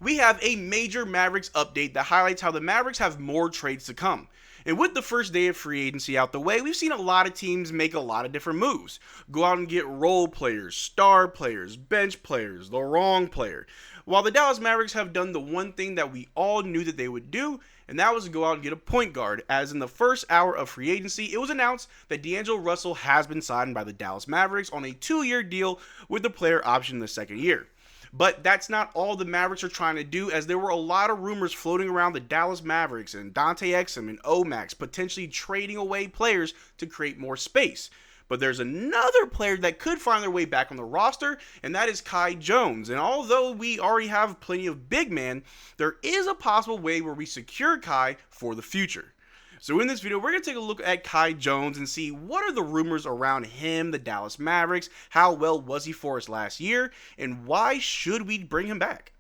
we have a major Mavericks update that highlights how the Mavericks have more trades to come. And with the first day of free agency out the way, we've seen a lot of teams make a lot of different moves. Go out and get role players, star players, bench players, the wrong player. While the Dallas Mavericks have done the one thing that we all knew that they would do, and that was to go out and get a point guard, as in the first hour of free agency, it was announced that D'Angelo Russell has been signed by the Dallas Mavericks on a 2-year deal with the player option in the second year. But that's not all the Mavericks are trying to do, as there were a lot of rumors floating around the Dallas Mavericks and Dante Exum and Omax potentially trading away players to create more space. But there's another player that could find their way back on the roster, and that is Kai Jones. And although we already have plenty of big men, there is a possible way where we secure Kai for the future. So in this video, we're going to take a look at Kai Jones and see what are the rumors around him, the Dallas Mavericks, how well was he for us last year, and why should we bring him back?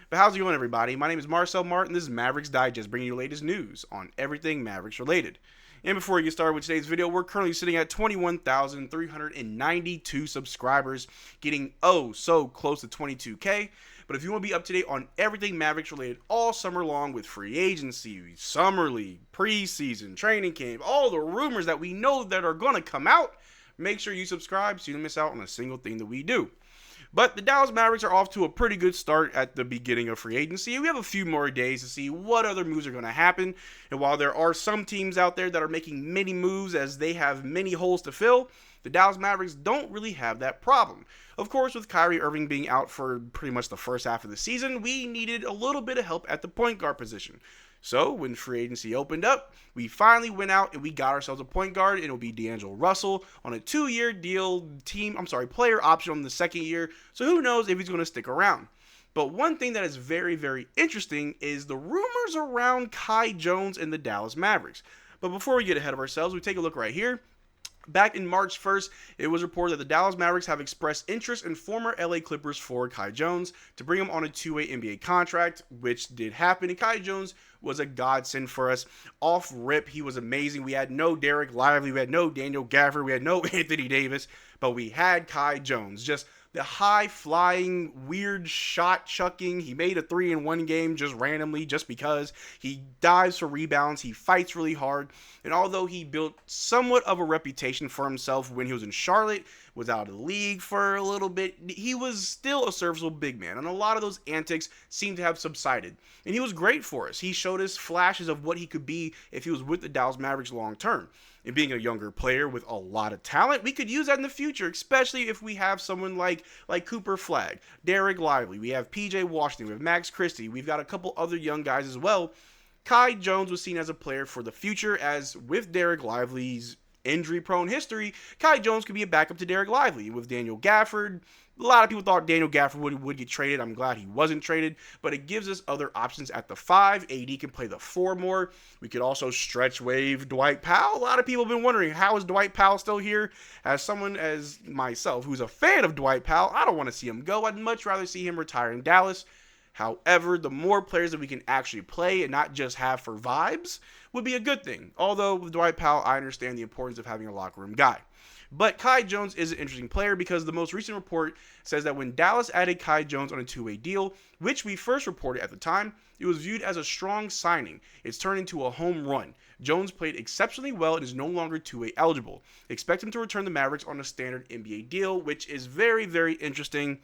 But how's it going, everybody? My name is Marcel Martin. This is Mavs Digest, bringing you the latest news on everything Mavericks related. And before we get started with today's video, we're currently sitting at 21,392 subscribers, getting so close to 22K. But if you want to be up to date on everything Mavericks related all summer long with free agency, summer league, preseason, training camp, all the rumors that we know that are going to come out, make sure you subscribe so you don't miss out on a single thing that we do. But the Dallas Mavericks are off to a pretty good start at the beginning of free agency. We have a few more days to see what other moves are going to happen. And while there are some teams out there that are making many moves as they have many holes to fill, the Dallas Mavericks don't really have that problem. Of course, with Kyrie Irving being out for pretty much the first half of the season, we needed a little bit of help at the point guard position. So when free agency opened up, we finally went out and we got ourselves a point guard, and it'll be D'Angelo Russell on a 2-year deal, player option on the second year. So who knows if he's going to stick around. But one thing that is very, very interesting is the rumors around Kai Jones and the Dallas Mavericks. But before we get ahead of ourselves, we take a look right here. Back in March 1st, it was reported that the Dallas Mavericks have expressed interest in former LA Clippers forward Kai Jones to bring him on a 2-way NBA contract, which did happen. And Kai Jones was a godsend for us. Off rip, he was amazing. We had no Derrick Lively, we had no Daniel Gafford, we had no Anthony Davis, but we had Kai Jones. Just the high-flying, weird shot-chucking. He made a 3 in one game just randomly, just because. He dives for rebounds. He fights really hard. And although he built somewhat of a reputation for himself when he was in Charlotte, was out of the league for a little bit, he was still a serviceable big man. And a lot of those antics seem to have subsided. And he was great for us. He showed us flashes of what he could be if he was with the Dallas Mavericks long term. And being a younger player with a lot of talent, we could use that in the future, especially if we have someone like Cooper Flagg, Derrick Lively, we have PJ Washington, we have Max Christie, we've got a couple other young guys as well. Kai Jones was seen as a player for the future, as with Derrick Lively's injury-prone history, Kai Jones could be a backup to Derrick Lively. With Daniel Gafford, a lot of people thought Daniel Gafford would get traded. I'm glad he wasn't traded, but it gives us other options at the 5. AD can play the 4 more. We could also stretch wave Dwight Powell. A lot of people have been wondering, how is Dwight Powell still here? As someone as myself who's a fan of Dwight Powell, I don't want to see him go. I'd much rather see him retire in Dallas. However, the more players that we can actually play and not just have for vibes would be a good thing. Although with Dwight Powell, I understand the importance of having a locker room guy. But Kai Jones is an interesting player because the most recent report says that when Dallas added Kai Jones on a 2-way deal, which we first reported at the time, it was viewed as a strong signing. It's turned into a home run. Jones played exceptionally well and is no longer 2-way eligible. Expect him to return the Mavericks on a standard NBA deal, which is very, very interesting.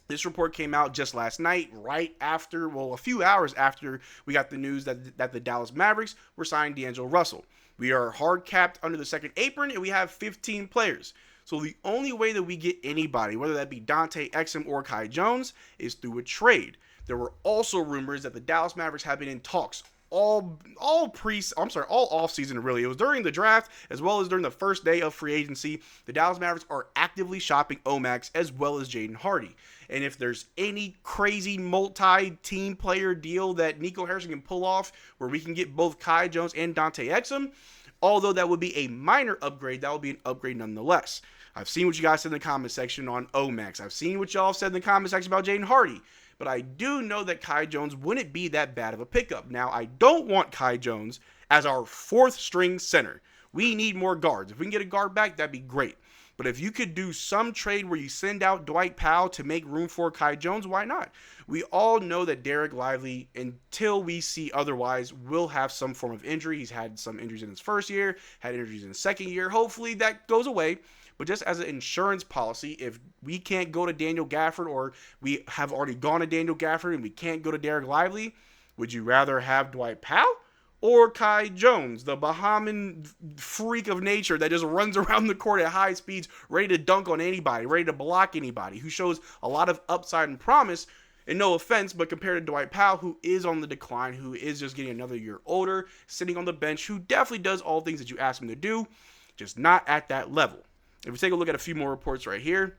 This report came out just last night, right after, a few hours after we got the news that the Dallas Mavericks were signing D'Angelo Russell. We are hard capped under the second apron, and we have 15 players. So the only way that we get anybody, whether that be Dante Exum or Kai Jones, is through a trade. There were also rumors that the Dallas Mavericks have been in talks all off season really. It was during the draft as well as during the first day of free agency. The Dallas Mavericks are actively shopping Omax as well as Jaden Hardy. And if there's any crazy multi-team player deal that Nico Harrison can pull off where we can get both Kai Jones and Dante Exum, although that would be a minor upgrade, that would be an upgrade nonetheless. I've seen what you guys said in the comment section on Omax. I've seen what y'all said in the comment section about Jaden Hardy. But I do know that Kai Jones wouldn't be that bad of a pickup. Now, I don't want Kai Jones as our 4th string center. We need more guards. If we can get a guard back, that'd be great. But if you could do some trade where you send out Dwight Powell to make room for Kai Jones, why not? We all know that Derrick Lively, until we see otherwise, will have some form of injury. He's had some injuries in his first year, had injuries in his second year. Hopefully that goes away. But just as an insurance policy, if we can't go to Daniel Gafford, or we have already gone to Daniel Gafford and we can't go to Derrick Lively, would you rather have Dwight Powell or Kai Jones, the Bahamian freak of nature that just runs around the court at high speeds, ready to dunk on anybody, ready to block anybody, who shows a lot of upside and promise? And no offense, but compared to Dwight Powell, who is on the decline, who is just getting another year older, sitting on the bench, who definitely does all things that you ask him to do, just not at that level. If we take a look at a few more reports right here,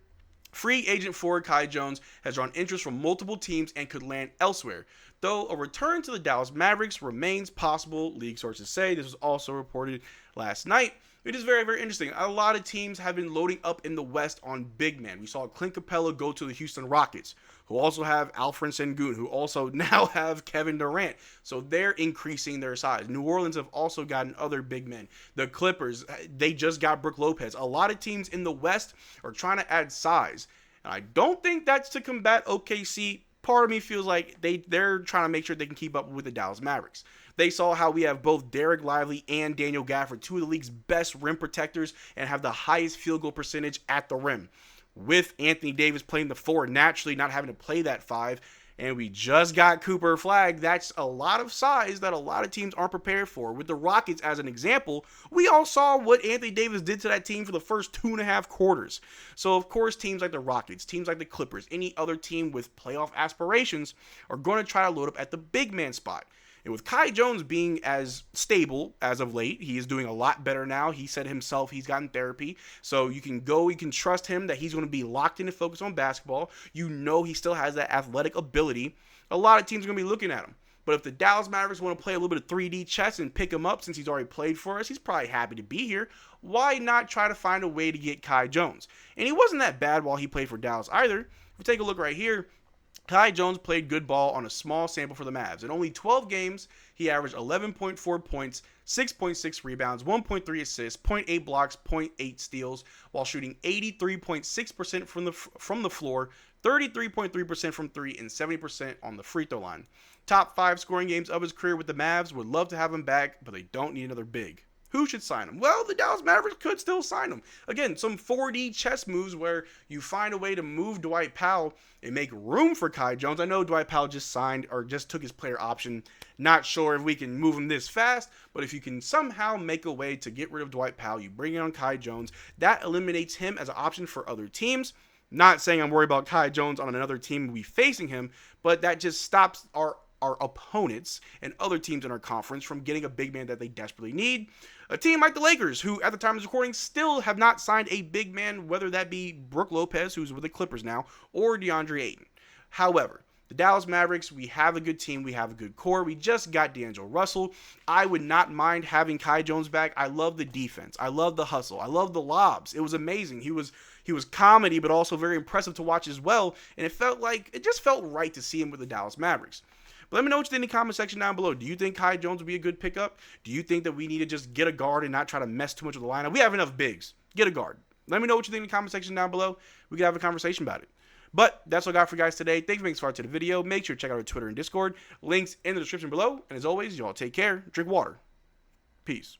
free agent forward Kai Jones has drawn interest from multiple teams and could land elsewhere, though a return to the Dallas Mavericks remains possible, league sources say. This was also reported last night. It is very, very interesting. A lot of teams have been loading up in the West on big men. We saw Clint Capella go to the Houston Rockets, who also have Alfred Sengun, who also now have Kevin Durant. So they're increasing their size. New Orleans have also gotten other big men. The Clippers, they just got Brook Lopez. A lot of teams in the West are trying to add size. And I don't think that's to combat OKC. Part of me feels like they're trying to make sure they can keep up with the Dallas Mavericks. They saw how we have both Derrick Lively and Daniel Gafford, two of the league's best rim protectors, and have the highest field goal percentage at the rim. With Anthony Davis playing the 4, naturally not having to play that 5, and we just got Cooper Flag, that's a lot of size that a lot of teams aren't prepared for. With the Rockets as an example, we all saw what Anthony Davis did to that team for the first 2.5 quarters. So of course teams like the Rockets, teams like the Clippers, any other team with playoff aspirations are going to try to load up at the big man spot. And with Kai Jones being as stable as of late, he is doing a lot better now. He said himself he's gotten therapy. So you can trust him that he's going to be locked in and focused on basketball. You know he still has that athletic ability. A lot of teams are going to be looking at him. But if the Dallas Mavericks want to play a little bit of 3D chess and pick him up since he's already played for us, he's probably happy to be here. Why not try to find a way to get Kai Jones? And he wasn't that bad while he played for Dallas either. If we take a look right here, Kai Jones played good ball on a small sample for the Mavs. In only 12 games, he averaged 11.4 points, 6.6 rebounds, 1.3 assists, 0.8 blocks, 0.8 steals, while shooting 83.6% from the floor, 33.3% from 3, and 70% on the free throw line. Top 5 scoring games of his career with the Mavs. Would love to have him back, but they don't need another big. Who should sign him? Well, the Dallas Mavericks could still sign him. Again, some 4D chess moves where you find a way to move Dwight Powell and make room for Kai Jones. I know Dwight Powell just signed or just took his player option. Not sure if we can move him this fast, but if you can somehow make a way to get rid of Dwight Powell, you bring in on Kai Jones, that eliminates him as an option for other teams. Not saying I'm worried about Kai Jones on another team will be facing him, but that just stops our opponents and other teams in our conference from getting a big man that they desperately need. A team like the Lakers, who at the time of this recording still have not signed a big man, whether that be Brook Lopez, who's with the Clippers now, or DeAndre Ayton. However, the Dallas Mavericks, we have a good team. We have a good core. We just got D'Angelo Russell. I would not mind having Kai Jones back. I love the defense. I love the hustle. I love the lobs. It was amazing. He was comedy, but also very impressive to watch as well. And it just felt right to see him with the Dallas Mavericks. But let me know what you think in the comment section down below. Do you think Kai Jones would be a good pickup? Do you think that we need to just get a guard and not try to mess too much with the lineup? We have enough bigs. Get a guard. Let me know what you think in the comment section down below. We can have a conversation about it. But that's what I got for you guys today. Thanks for being smart to the video. Make sure to check out our Twitter and Discord. Links in the description below. And as always, y'all take care. Drink water. Peace.